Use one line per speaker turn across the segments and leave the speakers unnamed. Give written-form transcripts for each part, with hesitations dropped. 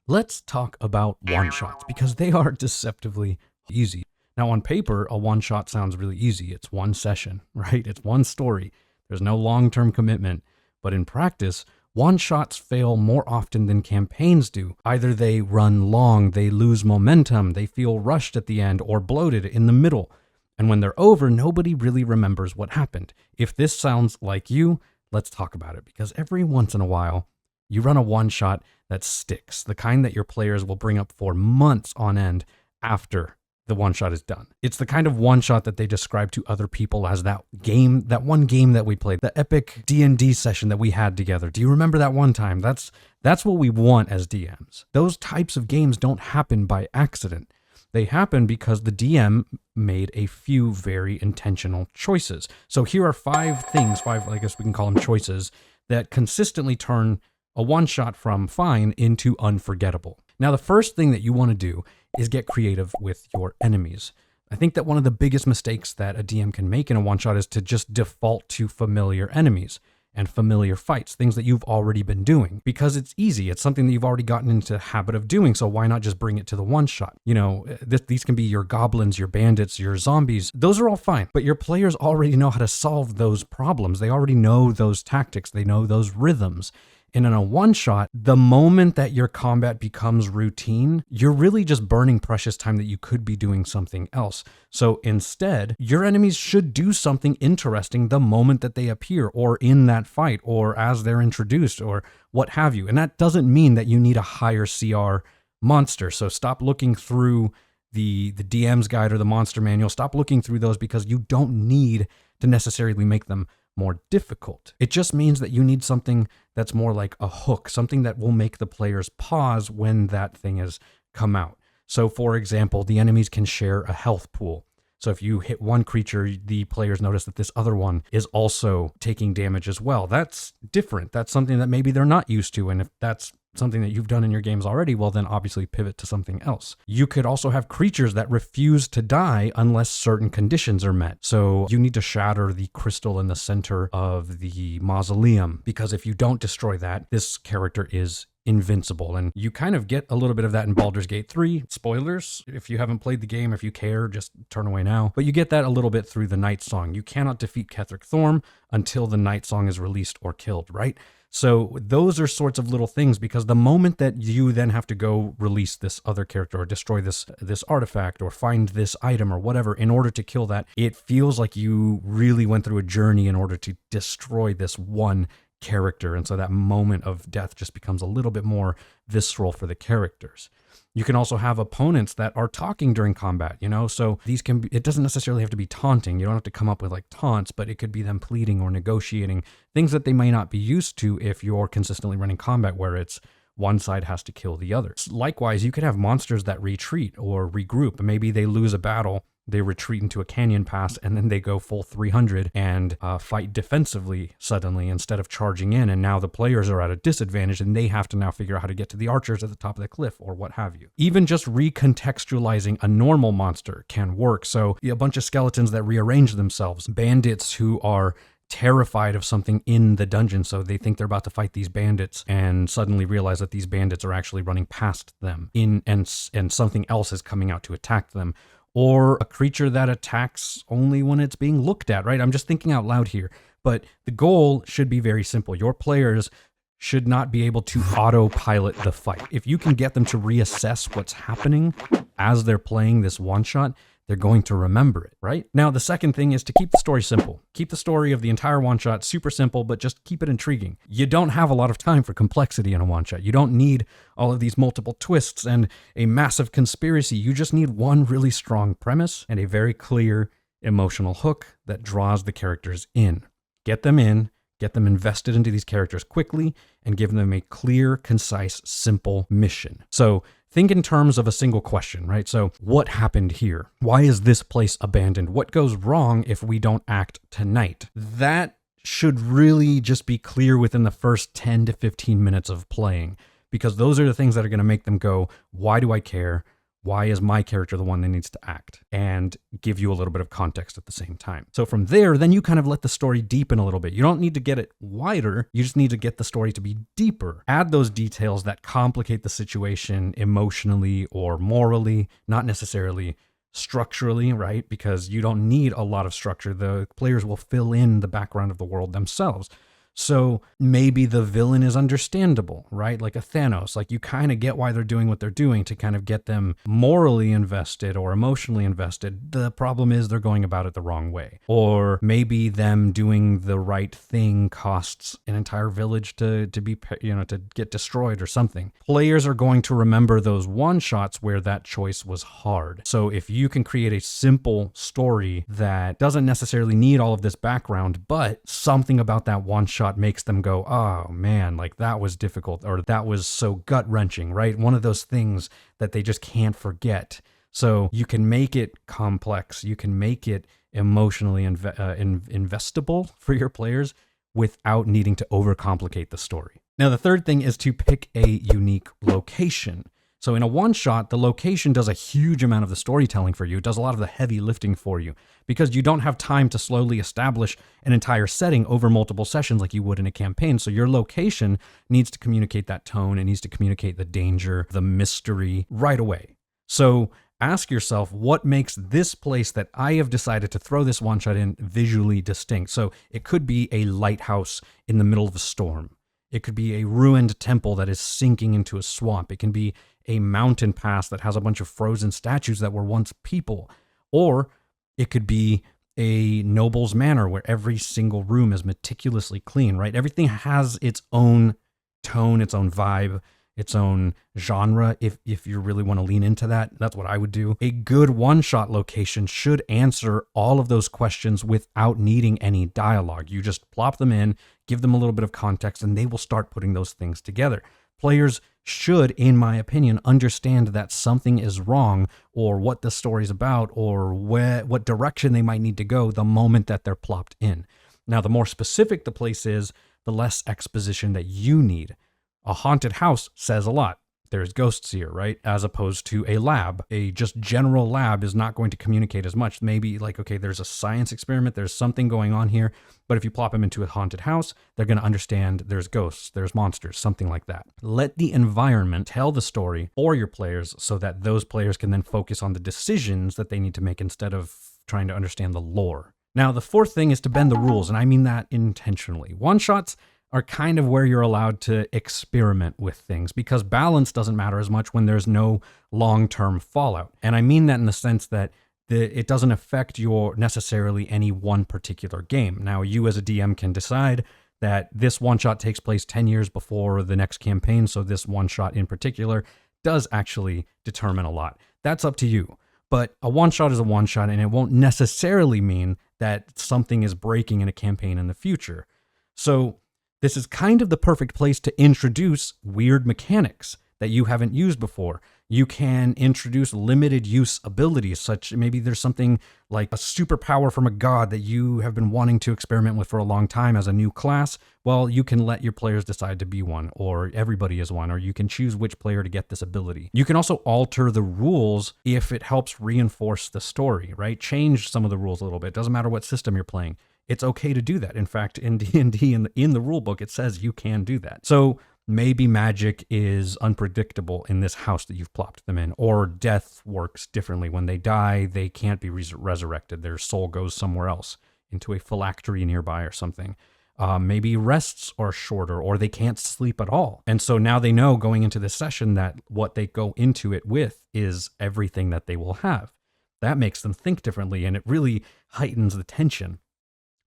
let's talk about one-shots because they are deceptively easy. Now, on paper, a one-shot sounds really easy. It's one session, right? It's one story. There's no long-term commitment. But in practice, one-shots fail more often than campaigns do. Either they run long, they lose momentum, they feel rushed at the end, or bloated in the middle. And when they're over, nobody really remembers what happened. If this sounds like you, let's talk about it, because every once in a while, you run a one-shot that sticks, the kind that your players will bring up for months on end after the one-shot is done. It's the kind of one-shot that they describe to other people as that one game that we played, the epic D&D session that we had together. Do you remember that one time? That's what we want as DMs. Those types of games don't happen by accident. They happen because the DM made a few very intentional choices. So here are five, I guess we can call them choices, that consistently turn a one-shot from fine into unforgettable. Now, the first thing that you want to do is get creative with your enemies. I think that one of the biggest mistakes that a DM can make in a one-shot is to just default to familiar enemies and familiar fights, things that you've already been doing, because it's easy. It's something that you've already gotten into the habit of doing, so why not just bring it to the one-shot? You know, these can be your goblins, your bandits, your zombies. Those are all fine, but your players already know how to solve those problems. They already know those tactics. They know those rhythms. And in a one-shot, the moment that your combat becomes routine, you're really just burning precious time that you could be doing something else. So instead, your enemies should do something interesting the moment that they appear, or in that fight, or as they're introduced, or what have you. And that doesn't mean that you need a higher CR monster. So stop looking through the DM's guide or the monster manual. Stop looking through those, because you don't need to necessarily make them more difficult. It just means that you need something that's more like a hook, something that will make the players pause when that thing has come out. So for example, the enemies can share a health pool. So if you hit one creature, the players notice that this other one is also taking damage as well. That's different. That's something that maybe they're not used to. And if that's something that you've done in your games already, well, then obviously pivot to something else. You could also have creatures that refuse to die unless certain conditions are met. So you need to shatter the crystal in the center of the mausoleum, because if you don't destroy that, this character is invincible. And you kind of get a little bit of that in Baldur's Gate 3. Spoilers, if you haven't played the game, if you care, just turn away now. But you get that a little bit through the Night Song. You cannot defeat Ketheric Thorm until the Night Song is released or killed, right? So those are sorts of little things, because the moment that you then have to go release this other character or destroy this artifact or find this item or whatever in order to kill that, it feels like you really went through a journey in order to destroy this one character. And so that moment of death just becomes a little bit more visceral for the characters. You can also have opponents that are talking during combat, you know, so these can be, it doesn't necessarily have to be taunting. You don't have to come up with like taunts, but it could be them pleading or negotiating, things that they may not be used to if you're consistently running combat where it's one side has to kill the other. Likewise, you could have monsters that retreat or regroup. Maybe they lose a battle, they retreat into a canyon pass, and then they go full 300 and fight defensively suddenly instead of charging in. And now the players are at a disadvantage and they have to now figure out how to get to the archers at the top of the cliff or what have you. Even just recontextualizing a normal monster can work. So a bunch of skeletons that rearrange themselves, bandits who are terrified of something in the dungeon, so they think they're about to fight these bandits and suddenly realize that these bandits are actually running past them and something else is coming out to attack them. Or a creature that attacks only when it's being looked at, right? I'm just thinking out loud here, but the goal should be very simple. Your players should not be able to autopilot the fight. If you can get them to reassess what's happening as they're playing this one shot, they're going to remember it, right? Now, the second thing is to keep the story simple. Keep the story of the entire one-shot super simple, but just keep it intriguing. You don't have a lot of time for complexity in a one-shot. You don't need all of these multiple twists and a massive conspiracy. You just need one really strong premise and a very clear emotional hook that draws the characters in. Get them invested into these characters quickly, and give them a clear, concise, simple mission. So think in terms of a single question, right? So what happened here? Why is this place abandoned? What goes wrong if we don't act tonight? That should really just be clear within the first 10 to 15 minutes of playing, because those are the things that are going to make them go, why do I care? Why is my character the one that needs to act? And give you a little bit of context at the same time. So from there, then you kind of let the story deepen a little bit. You don't need to get it wider. You just need to get the story to be deeper. Add those details that complicate the situation emotionally or morally, not necessarily structurally, right? Because you don't need a lot of structure. The players will fill in the background of the world themselves. So maybe the villain is understandable, right? Like a Thanos, like you kind of get why they're doing what they're doing to kind of get them morally invested or emotionally invested. The problem is they're going about it the wrong way. Or maybe them doing the right thing costs an entire village to be, to get destroyed or something. Players are going to remember those one-shots where that choice was hard. So if you can create a simple story that doesn't necessarily need all of this background, but something about that one-shot makes them go, oh man, like that was difficult, or that was so gut-wrenching, right? One of those things that they just can't forget. So you can make it complex, you can make it emotionally investable for your players without needing to overcomplicate the story. Now, the third thing is to pick a unique location. So in a one-shot, the location does a huge amount of the storytelling for you. It does a lot of the heavy lifting for you because you don't have time to slowly establish an entire setting over multiple sessions like you would in a campaign. So your location needs to communicate that tone. It needs to communicate the danger, the mystery right away. So ask yourself, what makes this place that I have decided to throw this one-shot in visually distinct? So it could be a lighthouse in the middle of a storm. It could be a ruined temple that is sinking into a swamp. It can be a mountain pass that has a bunch of frozen statues that were once people. Or it could be a noble's manor where every single room is meticulously clean, right? Everything has its own tone, its own vibe, its own genre. If you really want to lean into that, that's what I would do. A good one-shot location should answer all of those questions without needing any dialogue. You just plop them in, give them a little bit of context, and they will start putting those things together. Players should, in my opinion, understand that something is wrong or what the story's about or what direction they might need to go the moment that they're plopped in. Now, the more specific the place is, the less exposition that you need. A haunted house says a lot. There's ghosts here, right? As opposed to a lab. A just general lab is not going to communicate as much. Maybe like, okay, there's a science experiment, there's something going on here, but if you plop them into a haunted house, they're going to understand there's ghosts, there's monsters, something like that. Let the environment tell the story for your players so that those players can then focus on the decisions that they need to make instead of trying to understand the lore. Now, the fourth thing is to bend the rules, and I mean that intentionally. One-shots are kind of where you're allowed to experiment with things because balance doesn't matter as much when there's no long-term fallout. And I mean that in the sense that it doesn't affect your necessarily any one particular game. Now, you as a DM can decide that this one-shot takes place 10 years before the next campaign, so this one-shot in particular does actually determine a lot. That's up to you. But a one-shot is a one-shot, and it won't necessarily mean that something is breaking in a campaign in the future. So this is kind of the perfect place to introduce weird mechanics that you haven't used before. You can introduce limited use abilities, such maybe there's something like a superpower from a god that you have been wanting to experiment with for a long time as a new class. Well, you can let your players decide to be one, or everybody is one, or you can choose which player to get this ability. You can also alter the rules if it helps reinforce the story, right? Change some of the rules a little bit. It doesn't matter what system you're playing. It's okay to do that. In fact, in D&D, in the rule book, it says you can do that. So maybe magic is unpredictable in this house that you've plopped them in, or death works differently. When they die, they can't be resurrected. Their soul goes somewhere else, into a phylactery nearby or something. Maybe rests are shorter, or they can't sleep at all. And so now they know going into this session that what they go into it with is everything that they will have. That makes them think differently, and it really heightens the tension.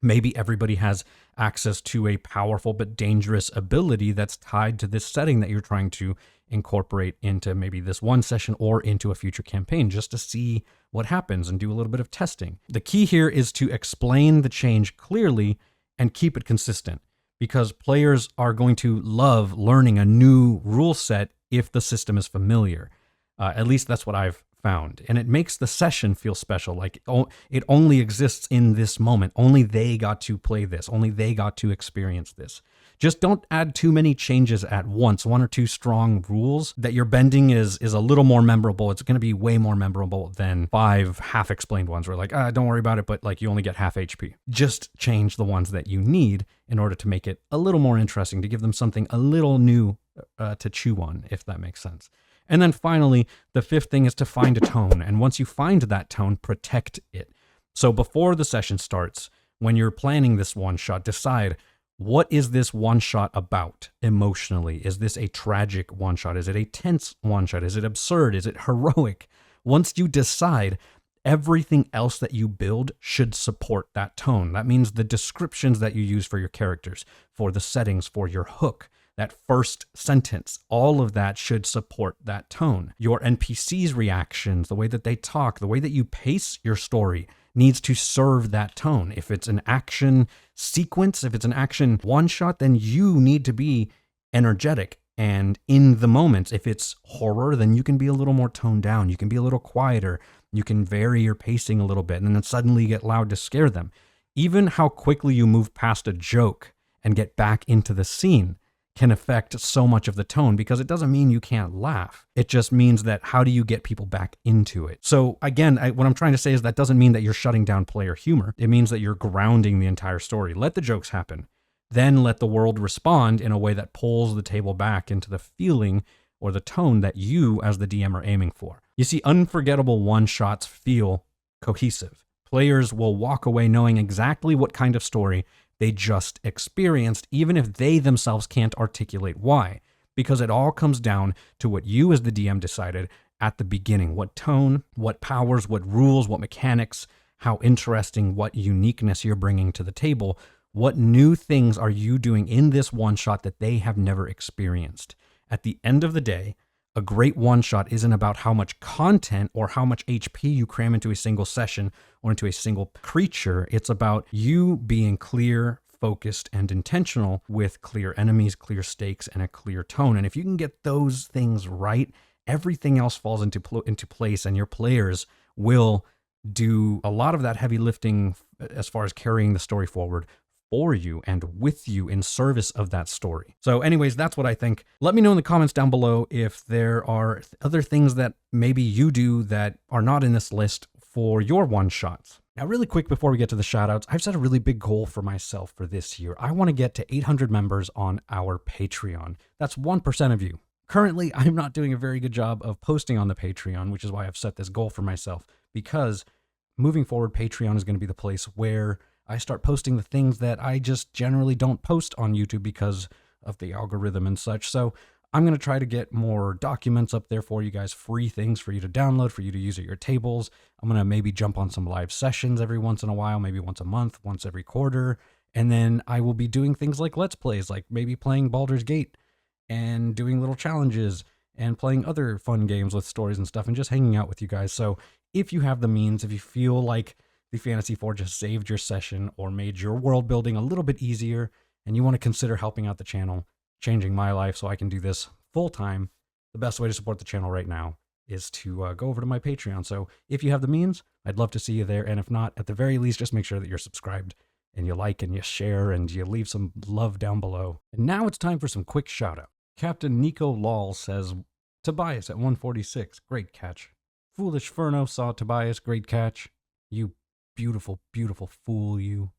Maybe everybody has access to a powerful but dangerous ability that's tied to this setting that you're trying to incorporate into maybe this one session or into a future campaign, just to see what happens and do a little bit of testing. The key here is to explain the change clearly and keep it consistent, because players are going to love learning a new rule set if the system is familiar. At least that's what I've found. And it makes the session feel special. Like it only exists in this moment. Only they got to play this. Only they got to experience this. Just don't add too many changes at once. 1 or 2 strong rules that your bending is a little more memorable. It's going to be way more memorable than 5 half-explained ones where like, don't worry about it, but like you only get half HP. Just change the ones that you need in order to make it a little more interesting, to give them something a little new to chew on, if that makes sense. And then finally, the 5th thing is to find a tone. And once you find that tone, protect it. So before the session starts, when you're planning this one-shot, decide, what is this one-shot about emotionally? Is this a tragic one-shot? Is it a tense one-shot? Is it absurd? Is it heroic? Once you decide, everything else that you build should support that tone. That means the descriptions that you use for your characters, for the settings, for your hook, that first sentence, all of that should support that tone. Your NPCs' reactions, the way that they talk, the way that you pace your story needs to serve that tone. If it's an action sequence, if it's an action one-shot, then you need to be energetic and in the moment. If it's horror, then you can be a little more toned down. You can be a little quieter. You can vary your pacing a little bit and then suddenly get loud to scare them. Even how quickly you move past a joke and get back into the scene can affect so much of the tone, because it doesn't mean you can't laugh. It just means that how do you get people back into it? So again, what I'm trying to say is that doesn't mean that you're shutting down player humor. It means that you're grounding the entire story. Let the jokes happen. Then let the world respond in a way that pulls the table back into the feeling or the tone that you as the DM are aiming for. You see, unforgettable one-shots feel cohesive. Players will walk away knowing exactly what kind of story they just experienced, even if they themselves can't articulate why, because it all comes down to what you as the DM decided at the beginning. What tone, what powers, what rules, what mechanics, how interesting, what uniqueness you're bringing to the table. What new things are you doing in this one-shot that they have never experienced? At the end of the day, a great one-shot isn't about how much content or how much HP you cram into a single session or into a single creature. It's about you being clear, focused, and intentional with clear enemies, clear stakes, and a clear tone. And if you can get those things right, everything else falls into place, and your players will do a lot of that heavy lifting as far as carrying the story forward for you and with you in service of that story. So anyways, that's what I think. Let me know in the comments down below if there are other things that maybe you do that are not in this list for your one-shots. Now, really quick before we get to the shoutouts, I've set a really big goal for myself for this year. I want to get to 800 members on our Patreon. That's 1% of you. Currently, I'm not doing a very good job of posting on the Patreon, which is why I've set this goal for myself, because moving forward, Patreon is going to be the place where I start posting the things that I just generally don't post on YouTube because of the algorithm and such. So I'm going to try to get more documents up there for you guys, free things for you to download, for you to use at your tables. I'm going to maybe jump on some live sessions every once in a while, maybe once a month, once every quarter. And then I will be doing things like Let's Plays, like maybe playing Baldur's Gate and doing little challenges and playing other fun games with stories and stuff and just hanging out with you guys. So if you have the means, if you feel like the Fantasy Forge has saved your session or made your world building a little bit easier, and you want to consider helping out the channel, changing my life so I can do this full time, the best way to support the channel right now is to go over to my Patreon. So if you have the means, I'd love to see you there. And if not, at the very least, just make sure that you're subscribed and you like and you share and you leave some love down below. And now it's time for some quick shout out. Captain Nico Lol says, Tobias at 146, great catch. Foolish Furno saw Tobias, great catch. You beautiful, beautiful fool, you.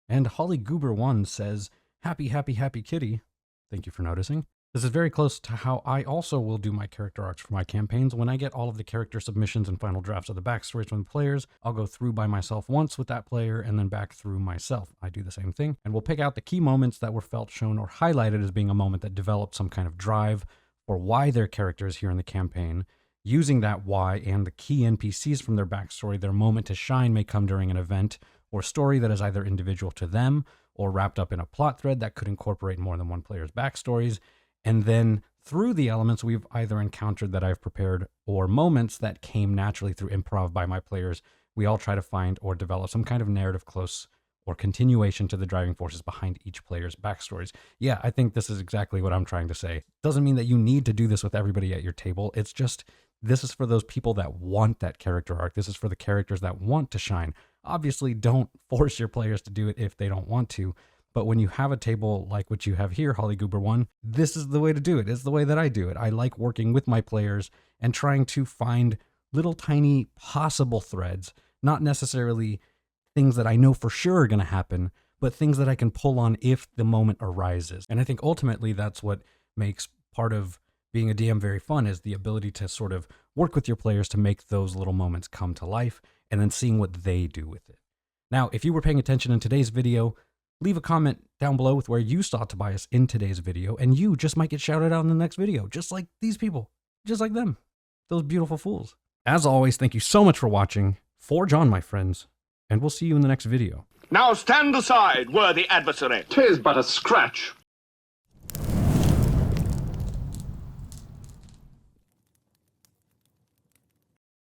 And Holly Goober 1 says, happy, happy, happy kitty. Thank you for noticing. This is very close to how I also will do my character arcs for my campaigns. When I get all of the character submissions and final drafts of the backstories from the players, I'll go through by myself once with that player and then back through myself. I do the same thing, and we'll pick out the key moments that were felt, shown, or highlighted as being a moment that developed some kind of drive for why their character is here in the campaign. Using that why and the key NPCs from their backstory, their moment to shine may come during an event or story that is either individual to them or wrapped up in a plot thread that could incorporate more than one player's backstories. And then through the elements we've either encountered that I've prepared or moments that came naturally through improv by my players, we all try to find or develop some kind of narrative close or continuation to the driving forces behind each player's backstories. Yeah, I think this is exactly what I'm trying to say. Doesn't mean that you need to do this with everybody at your table. It's just, this is for those people that want that character arc. This is for the characters that want to shine. Obviously, don't force your players to do it if they don't want to, But when you have a table like what you have here, Holly Goober 1, this is the way to do it. It's the way that I do it. I like working with my players and trying to find little tiny possible threads, not necessarily things that I know for sure are going to happen, but things that I can pull on if the moment arises. And I think ultimately that's what makes part of being a DM very fun, is the ability to sort of work with your players to make those little moments come to life and then seeing what they do with it. Now, if you were paying attention in today's video, leave a comment down below with where you saw Tobias in today's video, and you just might get shouted out in the next video, just like these people, just like them, those beautiful fools. As always, thank you so much for watching. Forge on, my friends, and we'll see you in the next video.
Now stand aside, worthy adversary.
'Tis but a scratch.